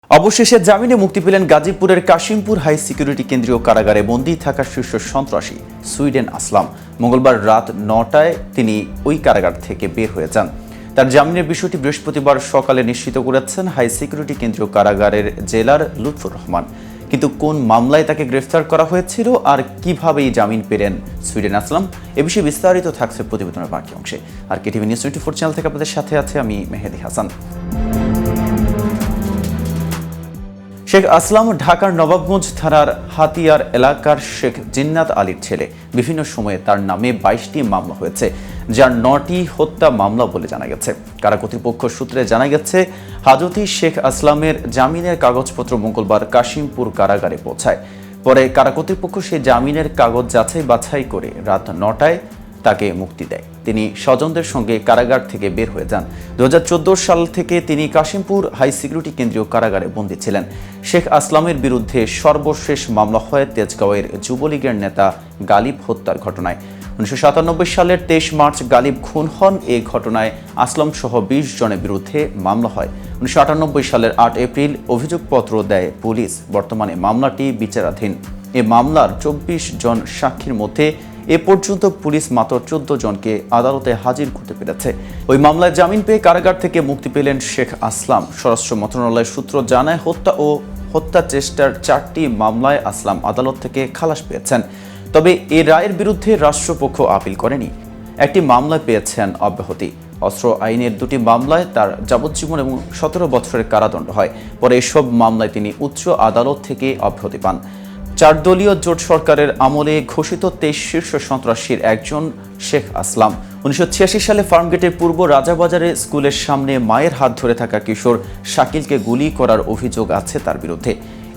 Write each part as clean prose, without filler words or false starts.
অবশেষে জামিনে মুক্তি পেলেন গাজীপুরের কাশিমপুর হাই সিকিউরিটি কেন্দ্রীয় কারাগারে বন্দী থাকা শীর্ষ সন্ত্রাসী সুইডেন আসলাম। মঙ্গলবার রাত ৯টায় তিনি ওই কারাগার থেকে বের হয়ে যান। তার জামিনের বিষয়টি বৃহস্পতিবার সকালে নিশ্চিত করেছেন হাই সিকিউরিটি কেন্দ্রীয় কারাগারের জেলার লুৎফুর রহমান। কিন্তু কোন মামলায় তাকে গ্রেফতার করা হয়েছিল আর কিভাবেই জামিন পেলেন সুইডেন আসলাম, এ বিষয়ে বিস্তারিত থাকছে প্রতিবেদনের বাকি অংশে। আর কেটিভি নিউজ 24 চ্যানেল থেকে আপনাদের সাথে আছে আমি মেহেদি হাসান। শেখ আসলাম ঢাকার নবাবগঞ্জ থানার হাতিয়ার এলাকার শেখ জিন্নাত আলীর ছেলে। বিভিন্ন সময়ে তার নামে 22টি মামলা হয়েছে, যার 9টি হত্যা মামলা বলে জানা গেছে। কারা কর্তৃপক্ষ সূত্রে জানা গেছে, হাজতি শেখ আসলামের জামিনের কাগজপত্র মঙ্গলবার কাশিমপুর কারাগারে পৌঁছায়। পরে কারা কর্তৃপক্ষ সেই জামিনের কাগজ যাচাই বাছাই করে রাত 9টায় তাকে মুক্তি দেয়। তিনি স্বজনদের সঙ্গে কারাগার থেকে বের হয়ে যান। 2014 সাল থেকে তিনি কাশিমপুর হাই সিকিউরিটি কেন্দ্রীয় কারাগারে বন্দী ছিলেন। শেখ আসলামের বিরুদ্ধে সর্বশেষ মামলা হয় তেজগাঁওয়ের যুবলীগের নেতা গালিব হত্যার ঘটনায়। 1997 সালের 23 মার্চ গালিব খুন হন। এই ঘটনায় আসলাম সহ 20 জনের বিরুদ্ধে মামলা হয়। 1998 সালের 8 এপ্রিল অভিযোগপত্র দেয় পুলিশ। বর্তমানে মামলাটি বিচারাধীন। এ মামলার 24 জন সাক্ষীর মধ্যে এ পর্যন্ত পুলিশ মাত্র 14 জনকে আদালতে হাজির করতে পেরেছে। ওই মামলায় জামিন পেয়ে কারাগার থেকে মুক্তি পেলেন শেখ আসলাম। স্বরাষ্ট্র মন্ত্রণালয়ের সূত্র জানায়, হত্যা চেষ্টার 4টি মামলায় আসলাম আদালত থেকে খালাস পেয়েছেন। তবে এ রায়ের বিরুদ্ধে রাষ্ট্রপক্ষ আপিল করেনি। একটি মামলায় পেয়েছেন অব্যাহতি। অস্ত্র আইনের 2টি মামলায় তার যাবজ্জীবন এবং 17 বছরের কারাদণ্ড হয়। পরে এসব মামলায় তিনি উচ্চ আদালত থেকে অব্যাহতি পান। 4 দলীয় জোট সরকারের আমলে ঘোষিত 23 শীর্ষ সন্ত্রাসীর একজন শেখ আসলাম। 1986 সালে ফার্মগেটের পূর্ব রাজাবাজারে স্কুলের সামনে মায়ের হাত ধরে থাকা কিশোর শাকিলকে গুলি করার অভিযোগ আছে তার বিরুদ্ধে।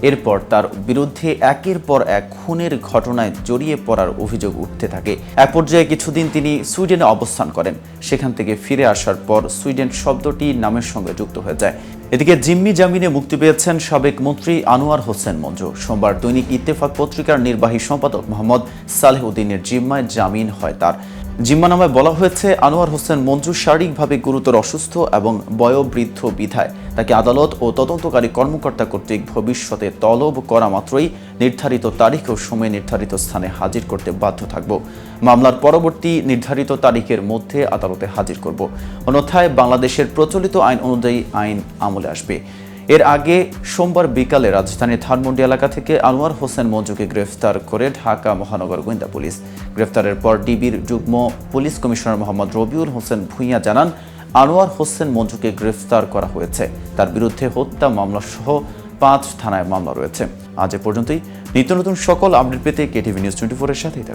এরপর তার বিরুদ্ধে একের পর এক খুনের ঘটনায় জড়িয়ে পড়ার অভিযোগ উঠতে থাকে। এক পর্যায়ে কিছুদিন তিনি সুইডেনে অবস্থান করেন। সেখান থেকে ফিরে আসার পর সুইডেন শব্দটি নামের সঙ্গে যুক্ত হয়ে যায়। এদিকে জিম্মি জামিনে মুক্তি পেয়েছেন সাবেক মন্ত্রী আনোয়ার হোসেন মঞ্জু। সোমবার দৈনিক ইত্তেফাক পত্রিকার নির্বাহী সম্পাদক মোহাম্মদ সালেহ উদ্দিনের জিম্মায় জামিন হয় তার। জিম্মানামায় বলা হয়েছে, আনোয়ার হোসেন মঞ্জু শারীরিকভাবে গুরুতর অসুস্থ এবং বয়োবৃদ্ধ বিধায় তাকে আদালত ও তদন্তকারী কর্মকর্তা কর্তৃক ভবিষ্যতে তলব করা মাত্রই নির্ধারিত তারিখ ও সময়ে নির্ধারিত স্থানে হাজির করতে বাধ্য থাকব। মামলার পরবর্তী নির্ধারিত তারিখের মধ্যে আদালতে হাজির করব, অন্যথায় বাংলাদেশের প্রচলিত আইন অনুযায়ী আইন আমলে আসবে। এর আগে সোমবার বিকালে রাজধানীর ধানমন্ডি এলাকা থেকে আনোয়ার হোসেন মঞ্জুকে গ্রেফতার করে ঢাকা মহানগর গোয়েন্দা পুলিশ। গ্রেফতারের পর ডিবির যুগ্ম পুলিশ কমিশনার মোহাম্মদ রবিউল হোসেন ভূঁইয়া জানান, আনোয়ার হোসেন মঞ্জুকে গ্রেফতার করা হয়েছে। তার বিরুদ্ধে হত্যা মামলা সহ 5 থানায় মামলা রয়েছে। আজ এ পর্যন্তই। নিত্য নতুন সকল আপডেট পেতে কেটিভি নিউজ 24 এর সাথেই থাকুন।